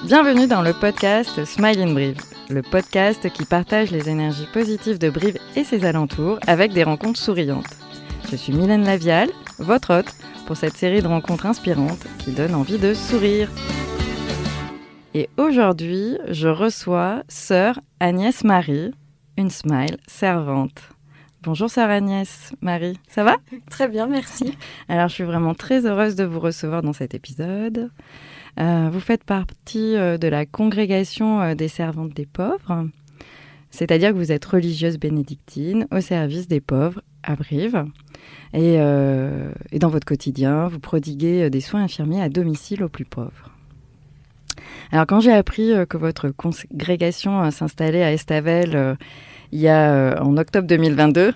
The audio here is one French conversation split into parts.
Bienvenue dans le podcast Smile in Brive, le podcast qui partage les énergies positives de Brive et ses alentours avec des rencontres souriantes. Je suis Mylène Lavial, votre hôte, pour cette série de rencontres inspirantes qui donnent envie de sourire. Et aujourd'hui, je reçois sœur Agnès Marie, une smile servante. Bonjour sœur Agnès Marie, ça va ? Très bien, merci. Alors je suis vraiment très heureuse de vous recevoir dans cet épisode. Vous faites partie de la congrégation des servantes des pauvres, c'est-à-dire que vous êtes religieuse bénédictine au service des pauvres à Brive. Et dans votre quotidien, vous prodiguez des soins infirmiers à domicile aux plus pauvres. Alors quand j'ai appris que votre congrégation s'installait à Estavel en octobre 2022,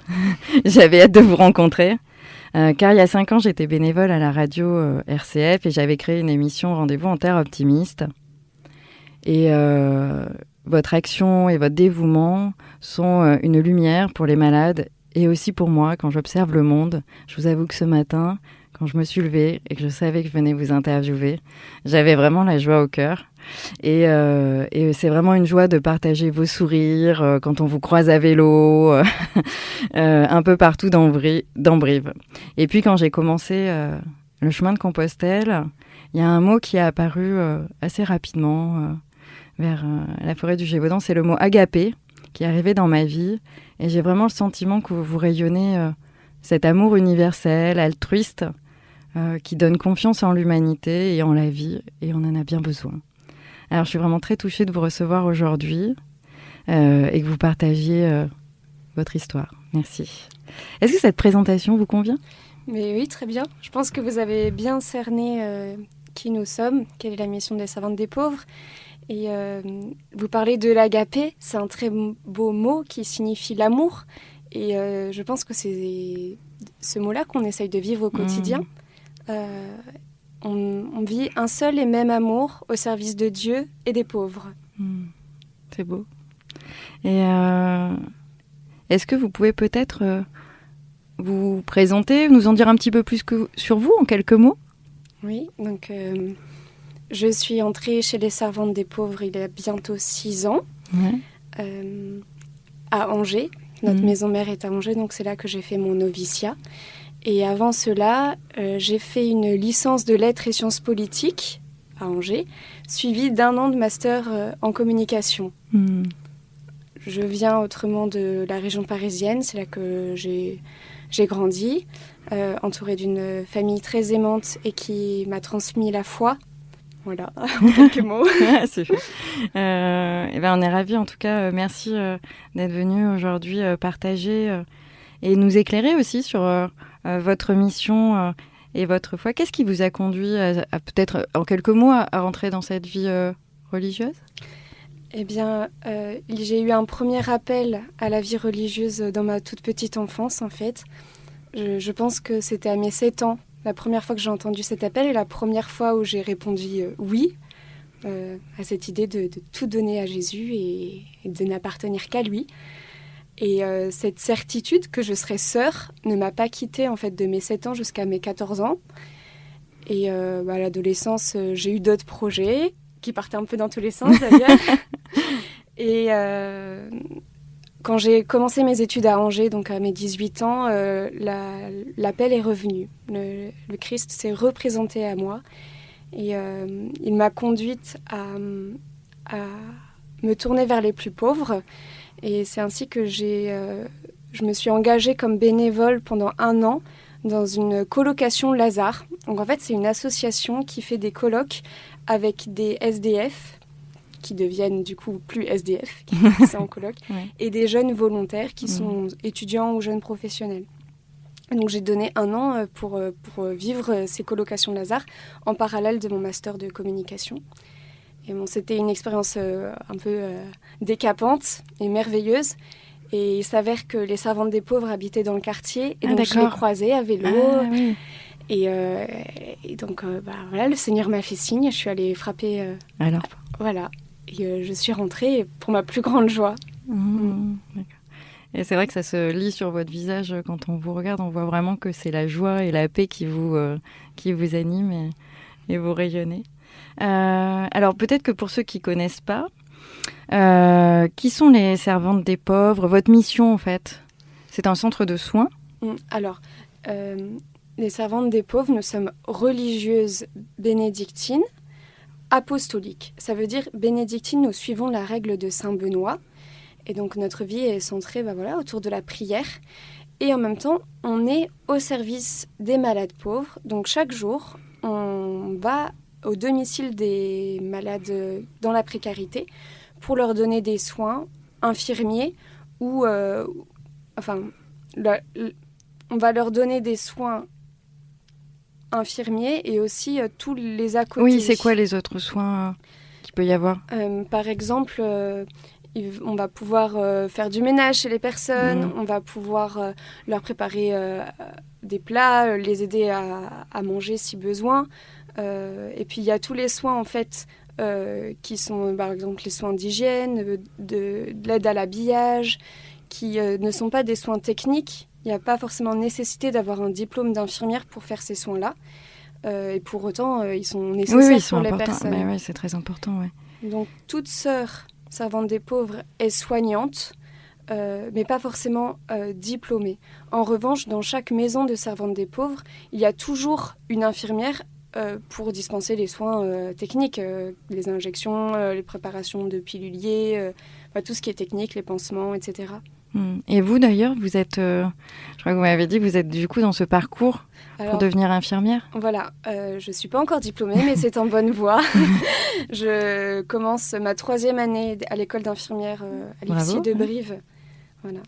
j'avais hâte de vous rencontrer. Car il y a 5 ans, j'étais bénévole à la radio RCF et j'avais créé une émission Rendez-vous en Terre Optimiste. Et votre action et votre dévouement sont une lumière pour les malades et aussi pour moi quand j'observe le monde. Je vous avoue que ce matin, quand je me suis levée et que je savais que je venais vous interviewer, j'avais vraiment la joie au cœur. Et c'est vraiment une joie de partager vos sourires quand on vous croise à vélo, un peu partout dans Brive. Et puis quand j'ai commencé le chemin de Compostelle, il y a un mot qui est apparu assez rapidement vers la forêt du Gévaudan, c'est le mot agapé qui est arrivé dans ma vie. Et j'ai vraiment le sentiment que vous rayonnez cet amour universel, altruiste, qui donne confiance en l'humanité et en la vie, et on en a bien besoin. Alors, je suis vraiment très touchée de vous recevoir aujourd'hui et que vous partagiez votre histoire. Merci. Est-ce que cette présentation vous convient ? Mais oui, très bien. Je pense que vous avez bien cerné qui nous sommes, quelle est la mission des servantes des pauvres. Et vous parlez de l'agapé, c'est un très beau mot qui signifie l'amour. Et je pense que c'est ce mot-là qu'on essaye de vivre au quotidien. On vit un seul et même amour au service de Dieu et des pauvres. C'est beau. Et est-ce que vous pouvez peut-être vous présenter, nous en dire un petit peu plus sur vous, en quelques mots ? Oui, donc je suis entrée chez les servantes des pauvres il y a bientôt 6 ans, à Angers. Notre maison mère est à Angers, donc c'est là que j'ai fait mon noviciat. Et avant cela, j'ai fait une licence de lettres et sciences politiques à Angers, suivie d'1 an de master en communication. Je viens autrement de la région parisienne, c'est là que j'ai grandi, entourée d'une famille très aimante et qui m'a transmis la foi. Voilà, en quelques mots. C'est chouette. On est ravis, en tout cas, merci d'être venu aujourd'hui partager et nous éclairer aussi sur votre mission et votre foi. Qu'est-ce qui vous a conduit à peut-être, en quelques mots, à rentrer dans cette vie religieuse ? Eh bien, j'ai eu un premier appel à la vie religieuse dans ma toute petite enfance, en fait. Je pense que c'était à mes 7 ans, la première fois que j'ai entendu cet appel et la première fois où j'ai répondu oui à cette idée de tout donner à Jésus et de n'appartenir qu'à lui. Et cette certitude que je serais sœur ne m'a pas quittée en fait, de mes 7 ans jusqu'à mes 14 ans. Et à l'adolescence, j'ai eu d'autres projets qui partaient un peu dans tous les sens d'ailleurs. Et quand j'ai commencé mes études à Angers, donc à mes 18 ans, l'appel est revenu. Le Christ s'est représenté à moi et il m'a conduite à me tourner vers les plus pauvres. Et c'est ainsi que je me suis engagée comme bénévole pendant 1 an dans une colocation Lazare. Donc en fait, c'est une association qui fait des colocs avec des SDF qui deviennent du coup plus SDF, qui sont en coloc, et des jeunes volontaires qui sont étudiants ou jeunes professionnels. Donc j'ai donné 1 an pour vivre ces colocations Lazare en parallèle de mon master de communication. Et bon, c'était une expérience un peu décapante et merveilleuse. Et il s'avère que les servantes des pauvres habitaient dans le quartier. Et donc je les croisais à vélo. Oui. Et donc voilà, le Seigneur m'a fait signe. Je suis allée frapper. Alors voilà. Et je suis rentrée pour ma plus grande joie. D'accord. Et c'est vrai que ça se lit sur votre visage quand on vous regarde. On voit vraiment que c'est la joie et la paix qui vous animent et vous rayonnez. Alors peut-être que pour ceux qui connaissent pas, qui sont les servantes des pauvres? Votre mission en fait, c'est un centre de soins. Alors, les servantes des pauvres, nous sommes religieuses bénédictines, apostoliques. Ça veut dire bénédictines, nous suivons la règle de Saint Benoît. Et donc notre vie est centrée autour de la prière. Et en même temps, on est au service des malades pauvres. Donc chaque jour, on va au domicile des malades dans la précarité pour leur donner des soins infirmiers ou... on va leur donner des soins infirmiers et aussi tous les à côté. Oui, c'est quoi les autres soins qu'il peut y avoir? Par exemple, on va pouvoir faire du ménage chez les personnes, on va pouvoir leur préparer des plats, les aider à manger si besoin. Et puis il y a tous les soins en fait qui sont par exemple les soins d'hygiène, de l'aide à l'habillage, qui ne sont pas des soins techniques. Il n'y a pas forcément nécessité d'avoir un diplôme d'infirmière pour faire ces soins-là. Et pour autant, ils sont nécessaires ils sont pour les importants. personnes. Oui, c'est très important. Ouais. Donc, toute sœur servante des pauvres est soignante, mais pas forcément diplômée. En revanche, dans chaque maison de servante des pauvres, il y a toujours une infirmière pour dispenser les soins techniques, les injections, les préparations de piluliers, tout ce qui est technique, les pansements, etc. Et vous d'ailleurs, vous êtes, je crois que vous m'avez dit que vous êtes du coup dans ce parcours pour devenir infirmière. Voilà, je ne suis pas encore diplômée, mais c'est en bonne voie. Je commence ma 3e année à l'école d'infirmière à l'IFSI de Brive. Voilà.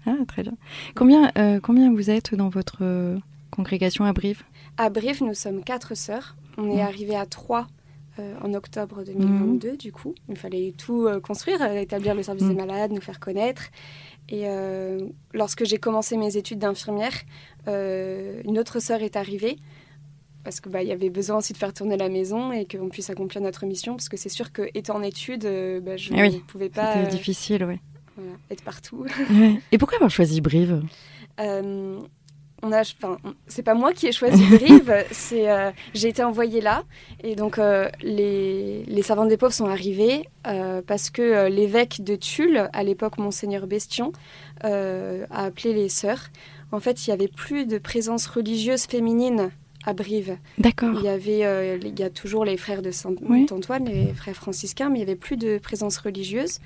Ah, très bien. Combien vous êtes dans votre congrégation à Brive? À Brive, nous sommes 4 sœurs. On est arrivé à 3 en octobre 2022, du coup. Il fallait tout construire, établir le service des malades, nous faire connaître. Et lorsque j'ai commencé mes études d'infirmière, une autre sœur est arrivée parce que y avait besoin aussi de faire tourner la maison et qu'on puisse accomplir notre mission, parce que c'est sûr qu'étant en études, je ne pouvais pas... C'était difficile, oui. Voilà, être partout. Et pourquoi avoir choisi Brive? C'est pas moi qui ai choisi Brive, j'ai été envoyée là. Et donc, les servantes des pauvres sont arrivées parce que l'évêque de Tulle, à l'époque Monseigneur Bestion, a appelé les sœurs. En fait, il n'y avait plus de présence religieuse féminine à Brive. D'accord. Il y a toujours les frères de Saint-Antoine, les frères franciscains, mais il n'y avait plus de présence religieuse.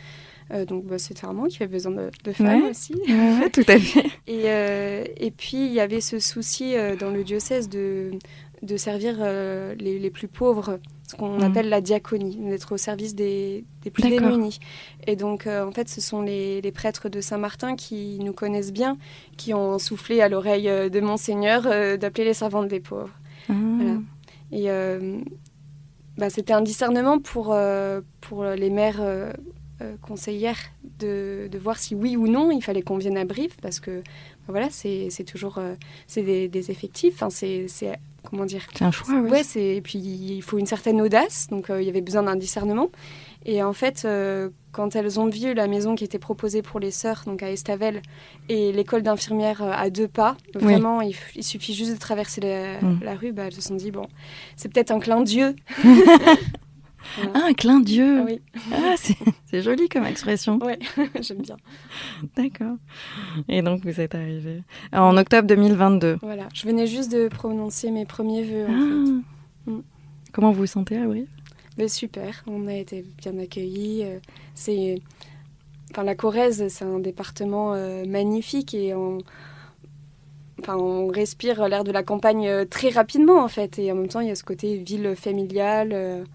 Donc c'était un manque, il y avait besoin de femmes aussi. Ouais, tout à fait. Et puis il y avait ce souci dans le diocèse de servir les plus pauvres, ce qu'on appelle la diaconie, d'être au service des plus démunis. Et donc en fait ce sont les prêtres de Saint-Martin qui nous connaissent bien, qui ont soufflé à l'oreille de Monseigneur d'appeler les servantes des pauvres. Voilà. Et c'était un discernement pour les mères conseillères de voir si oui ou non il fallait qu'on vienne à Brive, parce que c'est toujours c'est des effectifs, c'est comment dire, c'est un choix, oui. Et puis il faut une certaine audace, donc il y avait besoin d'un discernement. Et en fait quand elles ont vu la maison qui était proposée pour les sœurs, donc à Estavel, et l'école d'infirmière à 2 pas, vraiment il suffit juste de traverser la rue, elles se sont dit c'est peut-être un clin d'yeux. Voilà. Ah, un clin d'yeux. Oui. Ah, c'est joli comme expression. Oui, j'aime bien. D'accord. Et donc, vous êtes arrivée en octobre 2022. Voilà, je venais juste de prononcer mes premiers vœux, en fait. Comment vous vous sentez à Brive? Super, on a été bien accueillis. La Corrèze, c'est un département magnifique et on respire l'air de la campagne très rapidement, en fait. Et en même temps, il y a ce côté ville familiale.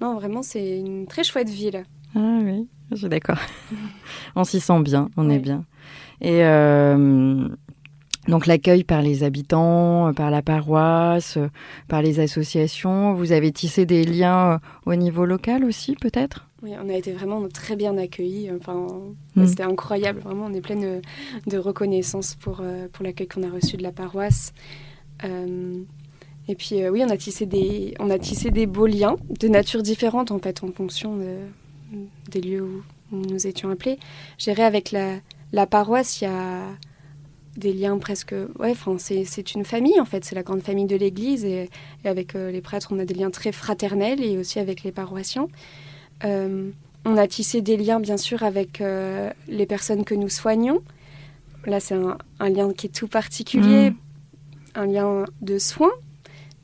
Non, vraiment, c'est une très chouette ville. Ah oui, je suis d'accord. On s'y sent bien, on est bien. Et donc l'accueil par les habitants, par la paroisse, par les associations, vous avez tissé des liens au niveau local aussi, peut-être? Oui, on a été vraiment très bien accueillis. C'était incroyable, vraiment. On est pleine de reconnaissance pour l'accueil qu'on a reçu de la paroisse. Et puis on a tissé des beaux liens de nature différente, en fait, en fonction des lieux où nous étions appelés. Je dirais avec la paroisse, il des liens presque... Ouais, c'est une famille, en fait. C'est la grande famille de l'Église. Et avec les prêtres, on a des liens très fraternels et aussi avec les paroissiens. On a tissé des liens, bien sûr, avec les personnes que nous soignons. Là, c'est un lien qui est tout particulier, un lien de soins,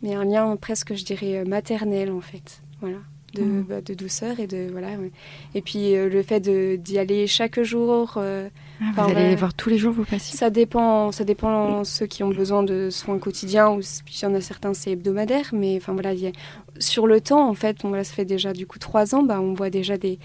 mais un lien presque, je dirais, maternel, en fait. Voilà. De douceur et de... Voilà, ouais. Et puis, le fait d'y aller chaque jour... vous allez les voir tous les jours, vos patients? Ça dépend ceux qui ont besoin de soins quotidiens, ou il y en a certains, c'est hebdomadaire, mais enfin voilà, sur le temps, en fait, ça fait déjà du coup 3 ans, on voit déjà des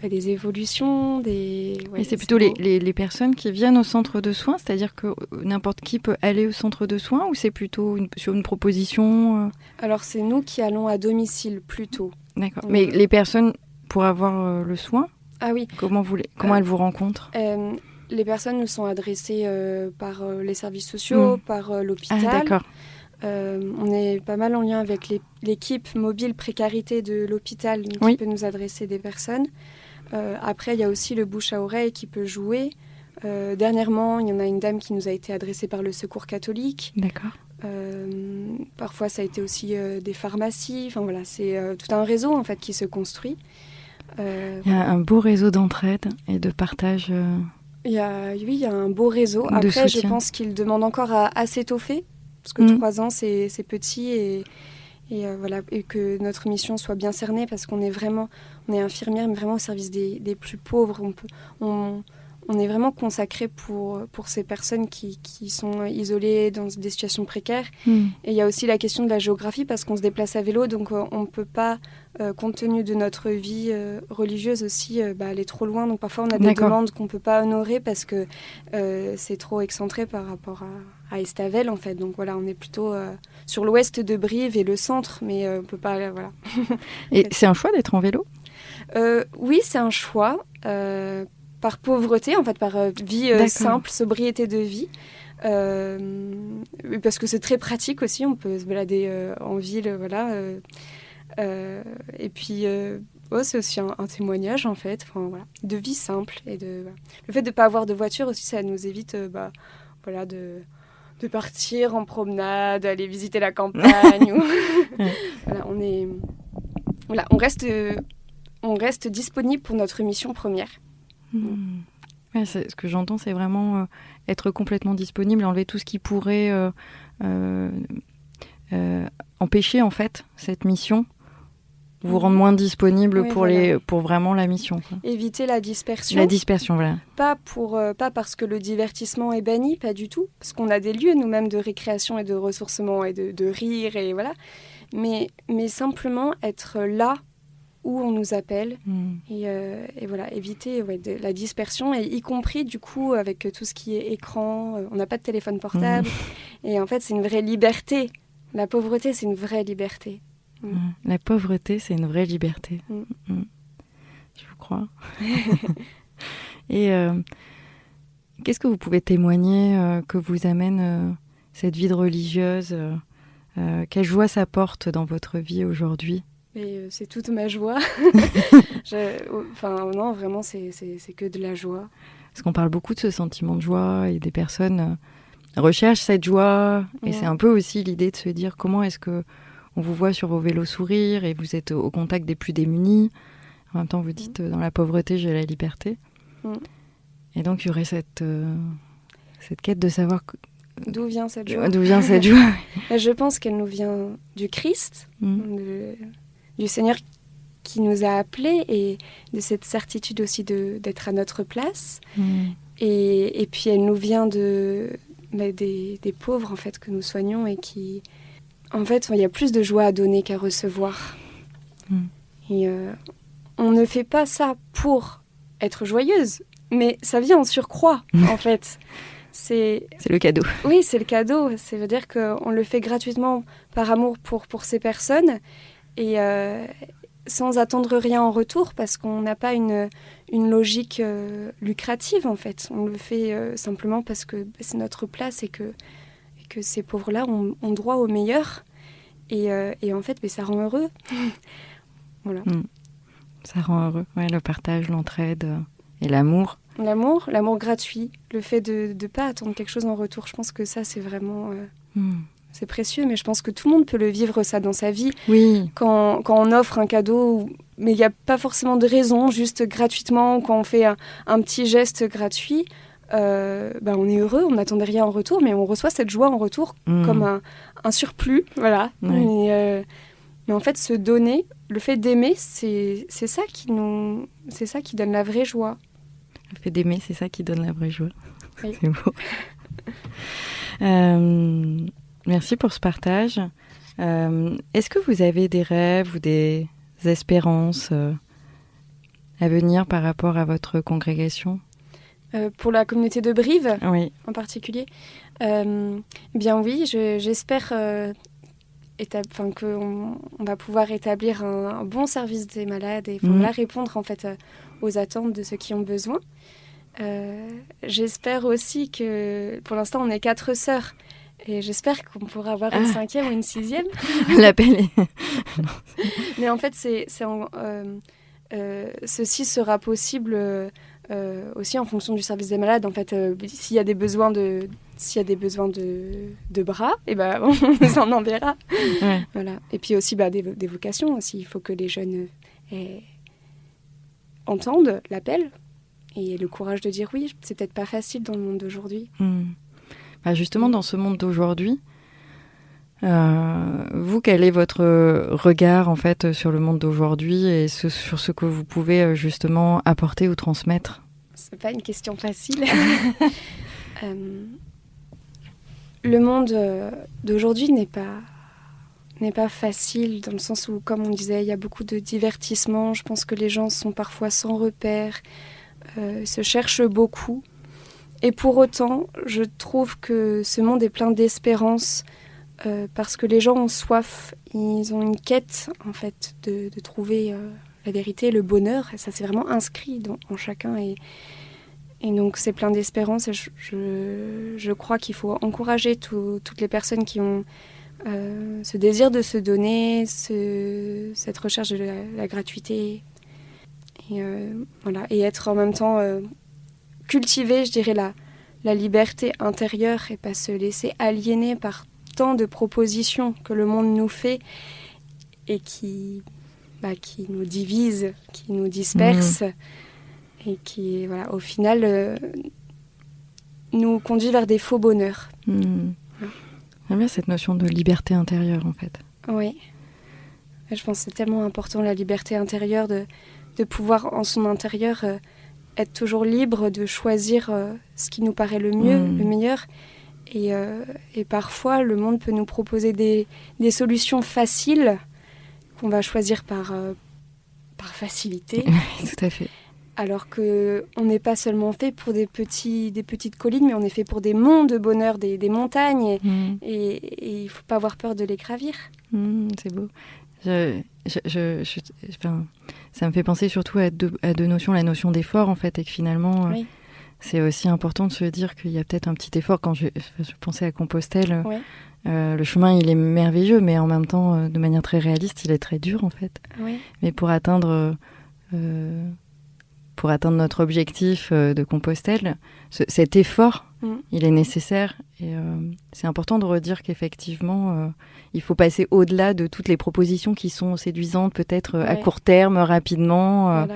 évolutions, et c'est plutôt les personnes qui viennent au centre de soins, c'est-à-dire que n'importe qui peut aller au centre de soins, ou c'est plutôt sur une proposition Alors, c'est nous qui allons à domicile plutôt. D'accord. Mais les personnes, pour avoir le soin, ah oui. Comment elles vous rencontrent? Les personnes nous sont adressées par les services sociaux, par l'hôpital. Ah, d'accord. On est pas mal en lien avec l'équipe mobile précarité de l'hôpital qui peut nous adresser des personnes. Après, il y a aussi le bouche à oreille qui peut jouer. Dernièrement, il y en a une dame qui nous a été adressée par le Secours catholique. D'accord. Parfois, ça a été aussi des pharmacies. Enfin voilà, c'est tout un réseau en fait qui se construit. Il y a un beau réseau d'entraide et de partage. Il y a un beau réseau. Après, je pense qu'il demande encore à s'étoffer, parce que 3 ans, c'est petit, et voilà, et que notre mission soit bien cernée, parce qu'on est infirmière, mais vraiment au service des plus pauvres. On est vraiment consacré pour ces personnes qui sont isolées dans des situations précaires. Et il y a aussi la question de la géographie, parce qu'on se déplace à vélo, donc on ne peut pas, compte tenu de notre vie religieuse aussi, aller trop loin. Donc parfois on a des demandes qu'on ne peut pas honorer parce que c'est trop excentré par rapport à Estavel, en fait. Donc voilà, on est plutôt sur l'ouest de Brive et le centre, mais on ne peut pas... voilà. Et c'est un choix d'être en vélo ? Oui, c'est un choix. Par pauvreté, en fait, par vie simple, sobriété de vie. Parce que c'est très pratique aussi, on peut se balader en ville, voilà. Et puis, c'est aussi un témoignage, en fait, voilà, de vie simple. Et voilà. Le fait de ne pas avoir de voiture aussi, ça nous évite voilà, de partir en promenade, aller visiter la campagne. Voilà, on reste disponible pour notre mission première. Ouais, ce que j'entends, c'est vraiment être complètement disponible, enlever tout ce qui pourrait empêcher en fait cette mission, vous rendre moins disponible pour vraiment la mission, quoi. Éviter la dispersion. La dispersion, voilà. Pas parce que le divertissement est banni, pas du tout, parce qu'on a des lieux nous-mêmes de récréation et de ressourcement et de rire, et voilà. Mais simplement être là où on nous appelle, et voilà, éviter la dispersion, et y compris du coup avec tout ce qui est écran. On n'a pas de téléphone portable, et en fait c'est une vraie liberté. La pauvreté, c'est une vraie liberté. La pauvreté, c'est une vraie liberté. Je vous crois. Et qu'est-ce que vous pouvez témoigner que vous amène cette vie de religieuse, quelle joie ça porte dans votre vie aujourd'hui? Et c'est toute ma joie. Non, vraiment, c'est que de la joie. Parce qu'on parle beaucoup de ce sentiment de joie, et des personnes recherchent cette joie. Et c'est un peu aussi l'idée de se dire comment est-ce que on vous voit sur vos vélos sourire, et vous êtes au contact des plus démunis. En même temps, vous dites dans la pauvreté, j'ai la liberté. Et donc, il y aurait cette quête de savoir d'où vient cette joie. Je pense qu'elle nous vient du Christ, du Seigneur qui nous a appelés, et de cette certitude aussi d'être à notre place. Et puis elle nous vient des pauvres en fait que nous soignons, et qui, en fait, il y a plus de joie à donner qu'à recevoir. Et on ne fait pas ça pour être joyeuse, mais ça vient en surcroît, en fait. C'est le cadeau. Oui, c'est le cadeau. Ça veut dire qu'on le fait gratuitement par amour pour ces personnes, et sans attendre rien en retour, parce qu'on n'a pas une logique lucrative, en fait. On le fait simplement parce que c'est notre place, et que ces pauvres-là ont droit au meilleur. Et en fait, ça rend heureux. Voilà. Ça rend heureux. Ouais, le partage, l'entraide et l'amour. L'amour gratuit, le fait de ne pas attendre quelque chose en retour. Je pense que ça, c'est vraiment... C'est précieux, mais je pense que tout le monde peut le vivre, ça, dans sa vie. Oui. Quand on offre un cadeau, mais il n'y a pas forcément de raison, juste gratuitement, quand on fait un petit geste gratuit, on est heureux, on n'attendait rien en retour, mais on reçoit cette joie en retour comme un surplus, voilà. Oui. Mais en fait, se donner, le fait d'aimer, c'est ça qui donne la vraie joie. Le fait d'aimer, c'est ça qui donne la vraie joie. Oui. C'est beau. Merci pour ce partage. Est-ce que vous avez des rêves ou des espérances à venir par rapport à votre congrégation ? Pour la communauté de Brive, oui. En particulier, bien oui, j'espère qu'on va pouvoir établir un bon service des malades et répondre en fait aux attentes de ceux qui ont besoin. J'espère aussi que, pour l'instant, on est 4 sœurs. Et j'espère qu'on pourra avoir une 5e ou une 6e. L'appel est... Mais en fait, ceci sera possible aussi en fonction du service des malades. En fait, s'il y a des besoins de bras, on nous en enverra. Ouais. Voilà. Et puis aussi des vocations aussi. Il faut que les jeunes entendent l'appel et le courage de dire oui. C'est peut-être pas facile dans le monde d'aujourd'hui. Justement, dans ce monde d'aujourd'hui, vous, quel est votre regard en fait sur le monde d'aujourd'hui et sur ce que vous pouvez justement apporter ou transmettre ? C'est pas une question facile. Le monde d'aujourd'hui n'est pas facile dans le sens où, comme on disait, il y a beaucoup de divertissements. Je pense que les gens sont parfois sans repères, se cherchent beaucoup. Et pour autant, je trouve que ce monde est plein d'espérance parce que les gens ont soif, ils ont une quête en fait de trouver la vérité, le bonheur. Et ça, c'est vraiment inscrit en chacun. Et donc, c'est plein d'espérance. Et je crois qu'il faut encourager toutes les personnes qui ont ce désir de se donner, cette recherche de la gratuité. Et, et être en même temps... cultiver, je dirais, la liberté intérieure et pas se laisser aliéner par tant de propositions que le monde nous fait et qui nous divisent, qui nous dispersent et qui, au final, nous conduit vers des faux bonheurs. J'aime bien cette notion de liberté intérieure, en fait. Oui. Je pense que c'est tellement important, la liberté intérieure, de pouvoir, en son intérieur... être toujours libre de choisir ce qui nous paraît le mieux, le meilleur. Et parfois, le monde peut nous proposer des solutions faciles qu'on va choisir par facilité. Oui, tout à fait. Alors qu'on n'est pas seulement fait pour des petites collines, mais on est fait pour des monts de bonheur, des montagnes. Et il ne faut pas avoir peur de les gravir. C'est beau. Ça me fait penser surtout à deux notions, la notion d'effort en fait, et que finalement c'est aussi important de se dire qu'il y a peut-être un petit effort. Quand je pensais à Compostelle, le chemin il est merveilleux, mais en même temps de manière très réaliste il est très dur en fait. Mais pour atteindre notre objectif de Compostelle, cet effort il est nécessaire et c'est important de redire qu'effectivement il faut passer au-delà de toutes les propositions qui sont séduisantes peut-être à court terme, rapidement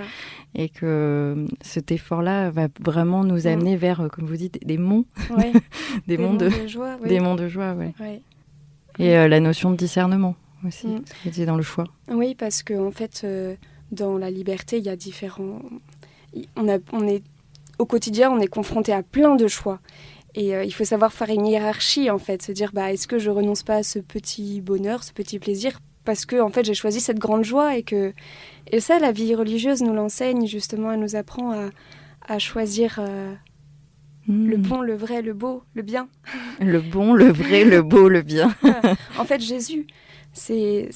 et que cet effort-là va vraiment nous amener vers, comme vous dites, des monts, des monts de joie, des monts de joie, et la notion de discernement aussi, ce que vous disiez dans le choix. Oui, parce qu'en fait, dans la liberté, il y a différents... On est au quotidien, on est confronté à plein de choix. Et il faut savoir faire une hiérarchie, en fait. Se dire, est-ce que je renonce pas à ce petit bonheur, ce petit plaisir, parce que en fait, j'ai choisi cette grande joie. Et ça, la vie religieuse nous l'enseigne, justement. Elle nous apprend à choisir le bon, le vrai, le beau, le bien. Le bon, le vrai, le beau, le bien. En fait, Jésus... C'est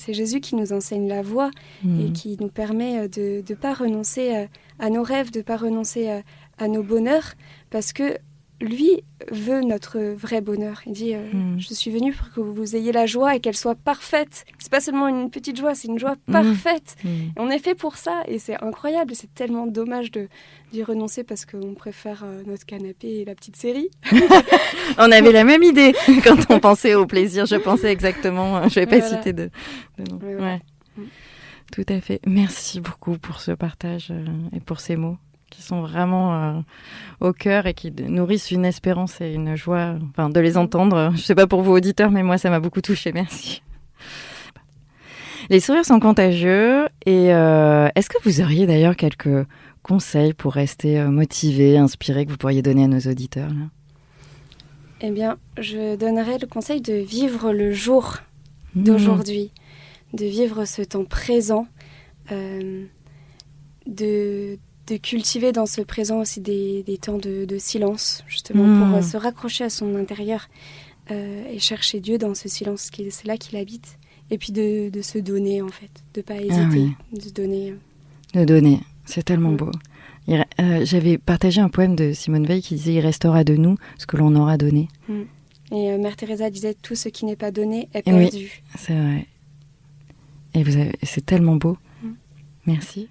Jésus qui nous enseigne la voie et qui nous permet de ne pas renoncer à nos rêves, de ne pas renoncer à nos bonheurs, parce que lui veut notre vrai bonheur. Il dit je suis venu pour que vous ayez la joie et qu'elle soit parfaite. C'est pas seulement une petite joie, c'est une joie parfaite. Et on est fait pour ça et c'est incroyable. C'est tellement dommage d'y renoncer parce qu'on préfère notre canapé et la petite série. On avait la même idée quand on pensait au plaisir. Je pensais exactement. Je vais pas citer de nom. Ouais. Tout à fait. Merci beaucoup pour ce partage et pour ces mots qui sont vraiment au cœur et qui nourrissent une espérance et une joie, enfin, de les entendre. Je ne sais pas pour vous auditeurs, mais moi, ça m'a beaucoup touchée. Merci. Les sourires sont contagieux. Et est-ce que vous auriez d'ailleurs quelques conseils pour rester motivé, inspiré, que vous pourriez donner à nos auditeurs là ? Eh bien, je donnerais le conseil de vivre le jour d'aujourd'hui, de vivre ce temps présent, de cultiver dans ce présent aussi des temps de silence, justement, pour se raccrocher à son intérieur et chercher Dieu dans ce silence, c'est là qu'il habite. Et puis de se donner, en fait, de ne pas hésiter, de se donner. De donner, c'est tellement beau. J'avais partagé un poème de Simone Veil qui disait « Il restera de nous ce que l'on aura donné ». Et Mère Teresa disait « Tout ce qui n'est pas donné est perdu ». Oui, c'est vrai. Et c'est tellement beau. Merci.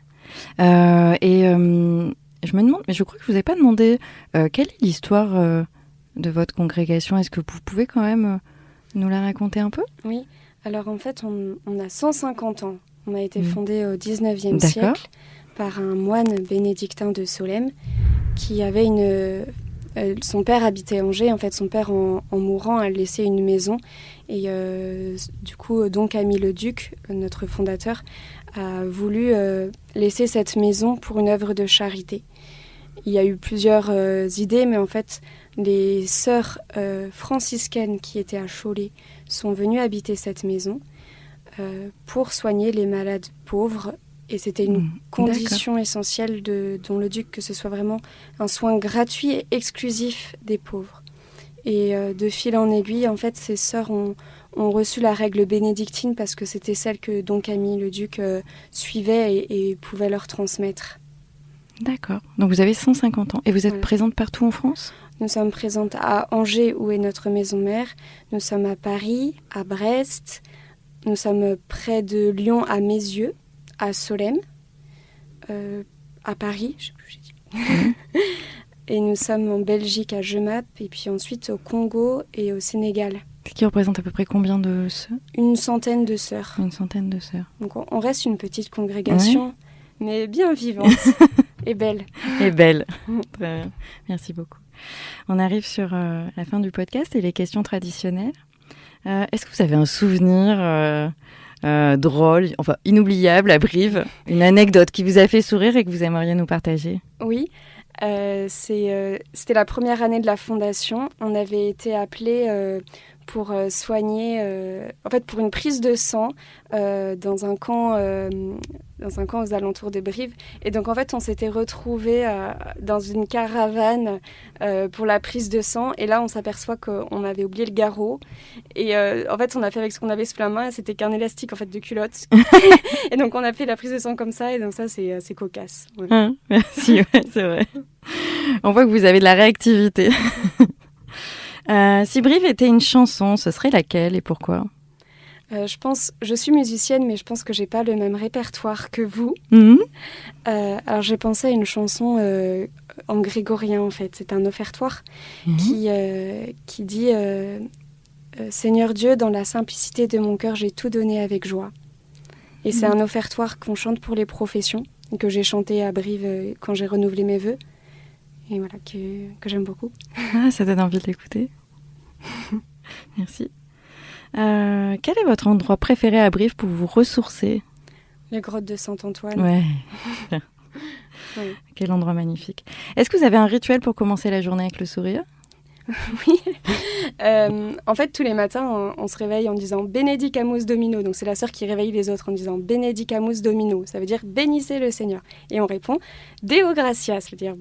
Je me demande, mais je crois que je ne vous ai pas demandé quelle est l'histoire de votre congrégation. Est-ce que vous pouvez quand même nous la raconter un peu ? Oui, alors en fait, on a 150 ans. On a été fondé au 19e siècle par un moine bénédictin de Solesmes qui avait son père habitait Angers. En fait, son père, en mourant, a laissé une maison. Et du coup, Don Camille le Duc, notre fondateur, a voulu laisser cette maison pour une œuvre de charité. Il y a eu plusieurs idées, mais en fait, les sœurs franciscaines qui étaient à Cholet sont venues habiter cette maison pour soigner les malades pauvres. Et c'était une condition essentielle dont le duc, que ce soit vraiment un soin gratuit et exclusif des pauvres. Et de fil en aiguille, en fait, ces sœurs ont reçu la règle bénédictine parce que c'était celle que Don Camille le Duc suivait et pouvait leur transmettre. D'accord. Donc vous avez 150 ans et vous êtes présente partout en France ? Nous sommes présentes à Angers, où est notre maison mère. Nous sommes à Paris, à Brest. Nous sommes près de Lyon, à Mézieux, à Solesmes, à Paris, je sais plus où j'ai dit. Et nous sommes en Belgique, à Jemap, et puis ensuite au Congo et au Sénégal. Qui représente à peu près combien de sœurs ? Une centaine de sœurs. Une centaine de sœurs. Donc on reste une petite congrégation, mais bien vivante et belle. Et belle. Très bien. Merci beaucoup. On arrive sur la fin du podcast et les questions traditionnelles. Est-ce que vous avez un souvenir drôle, enfin inoubliable à Brive, une anecdote qui vous a fait sourire et que vous aimeriez nous partager ? Oui. C'était la première année de la fondation. On avait été appelés pour soigner, en fait pour une prise de sang dans un camp aux alentours de Brive. Et donc en fait on s'était retrouvés dans une caravane pour la prise de sang. Et là on s'aperçoit qu'on avait oublié le garrot. Et en fait on a fait avec ce qu'on avait sous la main. C'était qu'un élastique en fait de culotte. Et donc on a fait la prise de sang comme ça. Et donc ça c'est cocasse. Ouais. Merci, c'est vrai. On voit que vous avez de la réactivité. Si Brive était une chanson, ce serait laquelle et pourquoi ? Je suis musicienne, mais je pense que j'ai pas le même répertoire que vous. Alors j'ai pensé à une chanson en grégorien en fait. C'est un offertoire qui dit Seigneur Dieu, dans la simplicité de mon cœur, j'ai tout donné avec joie. Et c'est un offertoire qu'on chante pour les professions, que j'ai chanté à Brive quand j'ai renouvelé mes vœux. Et voilà, que j'aime beaucoup. Ah, ça donne envie de l'écouter. Merci. Quel est votre endroit préféré à Brive pour vous ressourcer ? Les grottes de Saint-Antoine. Ouais. Quel endroit magnifique. Est-ce que vous avez un rituel pour commencer la journée avec le sourire ? Oui. En fait, tous les matins, on se réveille en disant « Benedicamus Domino ». Donc, c'est la sœur qui réveille les autres en disant « Benedicamus Domino ». Ça veut dire « Bénissez le Seigneur ». Et on répond « Deo gratias », c'est-à-dire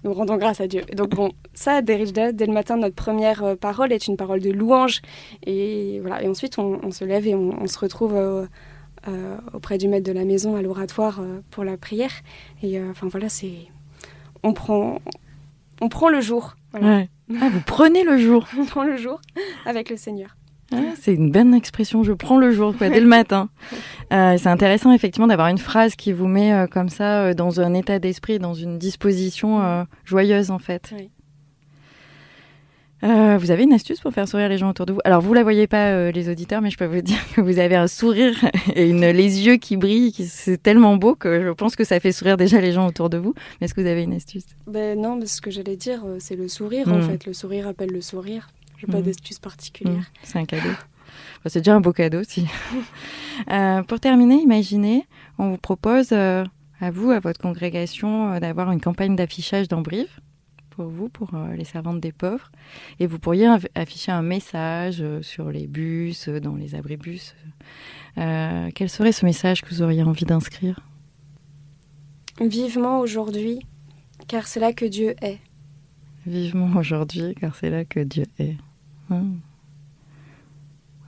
nous rendons grâce à Dieu. Et donc bon, ça, dès le matin, notre première parole est une parole de louange. Et voilà. Et ensuite, on se lève et on se retrouve auprès du maître de la maison à l'oratoire pour la prière. Et enfin voilà, on on prend le jour. Voilà. Ouais. Ah, vous prenez le jour. On prend le jour avec le Seigneur. Ah, c'est une bonne expression, je prends le jour, quoi, dès le matin. C'est intéressant effectivement d'avoir une phrase qui vous met comme ça dans un état d'esprit, dans une disposition joyeuse en fait. Oui. Vous avez une astuce pour faire sourire les gens autour de vous? Alors vous la voyez pas les auditeurs, mais je peux vous dire que vous avez un sourire et les yeux qui brillent, c'est tellement beau que je pense que ça fait sourire déjà les gens autour de vous. Mais est-ce que vous avez une astuce? Non, mais ce que j'allais dire, c'est le sourire en fait. Le sourire appelle le sourire. Je n'ai pas d'astuce particulière. C'est un cadeau. Enfin, c'est déjà un beau cadeau aussi. Pour terminer, imaginez, on vous propose à vous, à votre congrégation, d'avoir une campagne d'affichage dans Brive pour vous, pour les servantes des pauvres. Et vous pourriez afficher un message sur les bus, dans les abribus. Quel serait ce message que vous auriez envie d'inscrire? Vivement aujourd'hui, car c'est là que Dieu est. Vivement aujourd'hui, car c'est là que Dieu est.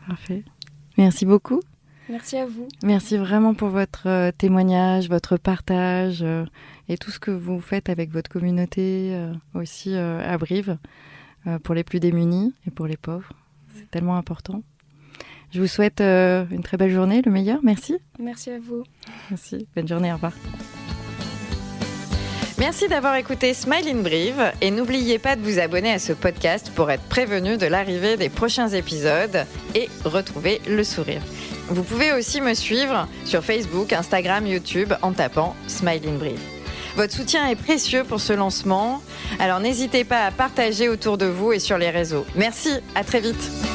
Parfait. Merci beaucoup. Merci à vous. Merci vraiment pour votre témoignage, votre partage et tout ce que vous faites avec votre communauté aussi à Brive pour les plus démunis et pour les pauvres. C'est tellement important. Je vous souhaite une très belle journée, le meilleur. Merci. Merci à vous. Merci. Bonne journée. Au revoir. Merci d'avoir écouté Smile in Brive et n'oubliez pas de vous abonner à ce podcast pour être prévenu de l'arrivée des prochains épisodes et retrouver le sourire. Vous pouvez aussi me suivre sur Facebook, Instagram, YouTube en tapant Smile in Brive. Votre soutien est précieux pour ce lancement, alors n'hésitez pas à partager autour de vous et sur les réseaux. Merci, à très vite.